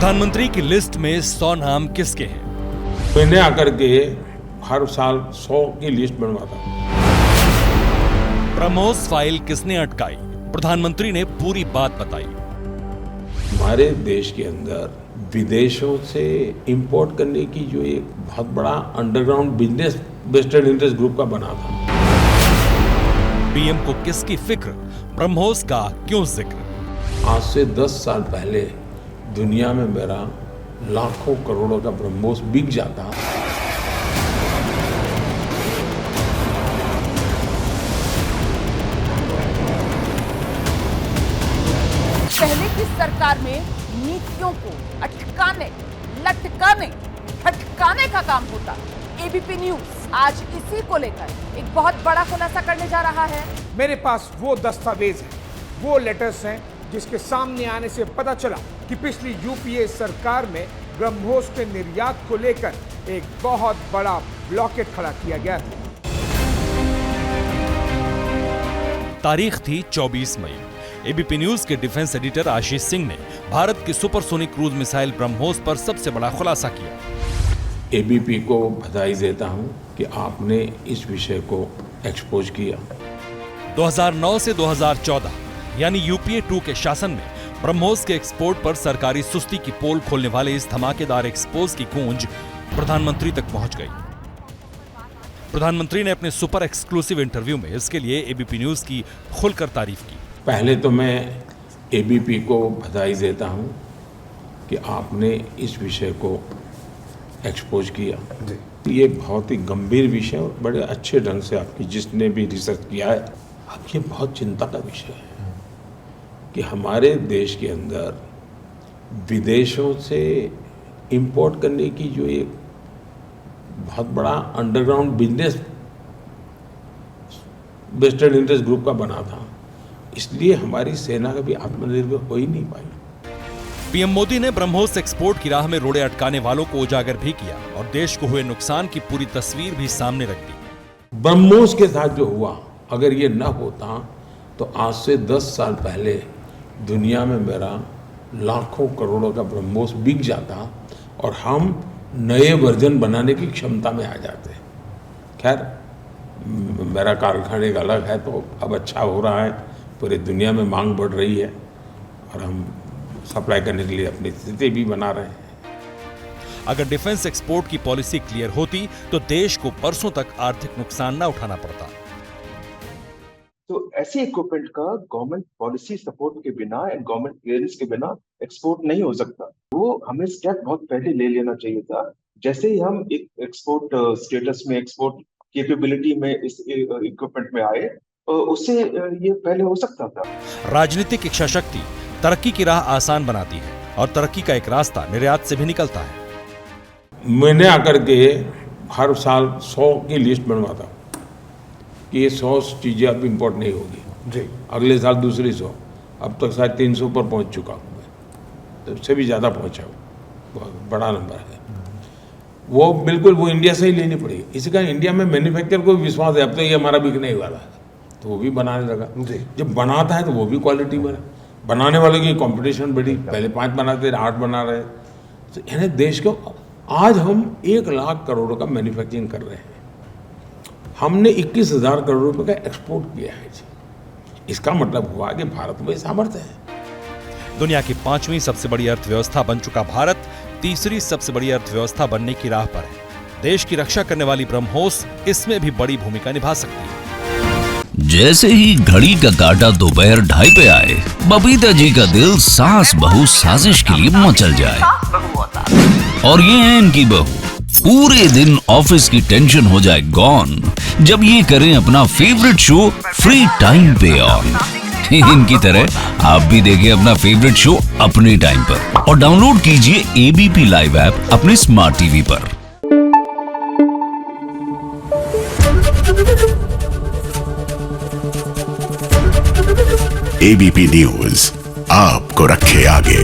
प्रधानमंत्री की लिस्ट में 100 नाम किसके हैं? मैंने आकर के हर साल 100 की लिस्ट बनवाता हूं। ब्रह्मोस फाइल किसने अटकाई? प्रधानमंत्री ने पूरी बात बताई। हमारे देश के अंदर विदेशों से इंपोर्ट करने की जो एक बहुत बड़ा underground business western interest group का बना था। पीएम को किसकी फिक्र, ब्रह्मोस का क्यों जिक्र? आज से 10 साल पहले दुनिया में मेरा लाखों करोड़ों का ब्रह्मोस बिक जाता। पहले की सरकार में नीतियों को अटकाने, लटकाने, फटकाने का काम होता। एबीपी न्यूज आज इसी को लेकर एक बहुत बड़ा खुलासा करने जा रहा है। मेरे पास वो दस्तावेज है, वो लेटर्स हैं जिसके सामने आने से पता चला कि पिछली यूपीए सरकार में ब्रह्मोस के निर्यात को लेकर एक बहुत बड़ा ब्लॉकेट खड़ा किया गया था। तारीख थी 24 मई। एबीपी न्यूज के डिफेंस एडिटर आशीष सिंह ने भारत की सुपरसोनिक क्रूज मिसाइल ब्रह्मोस पर सबसे बड़ा खुलासा किया। एबीपी को बधाई देता हूं कि आपने इस विषय को एक्सपोज किया। 2009 से 2014 यानी यूपीए 2 के शासन में ब्रह्मोस के एक्सपोर्ट पर सरकारी सुस्ती की पोल खोलने वाले इस धमाकेदार एक्सपोज की गूंज प्रधानमंत्री तक पहुंच गई। प्रधानमंत्री ने अपने सुपर एक्सक्लूसिव इंटरव्यू में इसके लिए एबीपी न्यूज की खुलकर तारीफ की। पहले तो मैं एबीपी को बधाई देता हूं कि आपने इस विषय को एक्सपोज किया। ये बहुत ही गंभीर विषय और बड़े अच्छे ढंग से आपकी जिसने भी रिसर्च किया है, अब ये बहुत चिंता का विषय है कि हमारे देश के अंदर विदेशों से इंपोर्ट करने की जो एक बहुत बड़ा underground business western interest group का बना था, इसलिए हमारी सेना कभी आत्मनिर्भर हो ही नहीं पाई। पीएम मोदी ने ब्रह्मोस एक्सपोर्ट की राह में रोड़े अटकाने वालों को उजागर भी किया और देश को हुए नुकसान की पूरी तस्वीर भी सामने रख दी। ब्रह्मोस के साथ जो हुआ, अगर ये न होता तो आज से 10 साल पहले दुनिया में मेरा लाखों करोड़ों का ब्रह्मोस बिक जाता और हम नए वर्जन बनाने की क्षमता में आ जाते। खैर, मेरा कारखाने का अलग है, तो अब अच्छा हो रहा है, पूरी दुनिया में मांग बढ़ रही है और हम सप्लाई करने के लिए अपनी स्थिति भी बना रहे हैं। अगर डिफेंस एक्सपोर्ट की पॉलिसी क्लियर होती तो देश को बरसों तक आर्थिक नुकसान न उठाना पड़ता। तो ऐसे इक्विपमेंट का गवर्नमेंट पॉलिसी सपोर्ट के बिना एंड गवर्नमेंट क्लियरेंस के बिना एक्सपोर्ट नहीं हो सकता। वो हमें स्टेप बहुत पहले ले लेना चाहिए था। जैसे ही हम एक एक्सपोर्ट स्टेटस में, एक्सपोर्ट कैपेबिलिटी में इस इक्विपमेंट में आए, उससे ये पहले हो सकता था। राजनीतिक इच्छा शक्ति तरक्की की राह आसान बनाती है और तरक्की का एक रास्ता निर्यात से भी निकलता है। मैंने आकर के हर साल 100 की लिस्ट बनवाता कि ये 100 चीज़ें अब इम्पोर्ट नहीं होगी जी, अगले साल दूसरी 100, अब तक शायद 300 पर पहुंच चुका हूँ मैं, तो उससे भी ज़्यादा पहुंचा हूँ, बहुत बड़ा नंबर है वो। बिल्कुल वो इंडिया से ही लेनी पड़ेगी। इसी का इंडिया में मैन्युफैक्चर को भी विश्वास है, अब तो ये हमारा बिकने वाला है, तो वो भी बनाने लगा। जब बनाता है तो वो भी क्वालिटी बना, बनाने वालों की कंपटीशन बढ़ी, पहले 5 बनाते थे, 8 बना रहे। तो यानी देश को आज हम 1 लाख करोड़ का मैन्युफैक्चरिंग कर रहे हैं, हमने 21,000 करोड़ रुपए का एक्सपोर्ट किया है जी। इसका मतलब हुआ कि भारत में सामर्थ्य है। दुनिया की 5वीं सबसे बड़ी अर्थव्यवस्था बन चुका भारत 3री सबसे बड़ी अर्थव्यवस्था बनने की राह पर है। देश की रक्षा करने वाली ब्रह्मोस इसमें भी बड़ी भूमिका निभा सकती है। जैसे ही घड़ी का काटा दोपहर 2:30 पे आए, बबीता जी का दिल सास बहू साजिश के लिए मचल जाए। और ये है इनकी बहू, पूरे दिन ऑफिस की टेंशन हो जाए गॉन जब ये करें अपना फेवरेट शो फ्री टाइम पे ऑन। इनकी तरह आप भी देखिए अपना फेवरेट शो अपने टाइम पर और डाउनलोड कीजिए एबीपी लाइव ऐप अपने स्मार्ट टीवी पर। एबीपी न्यूज आपको रखे आगे।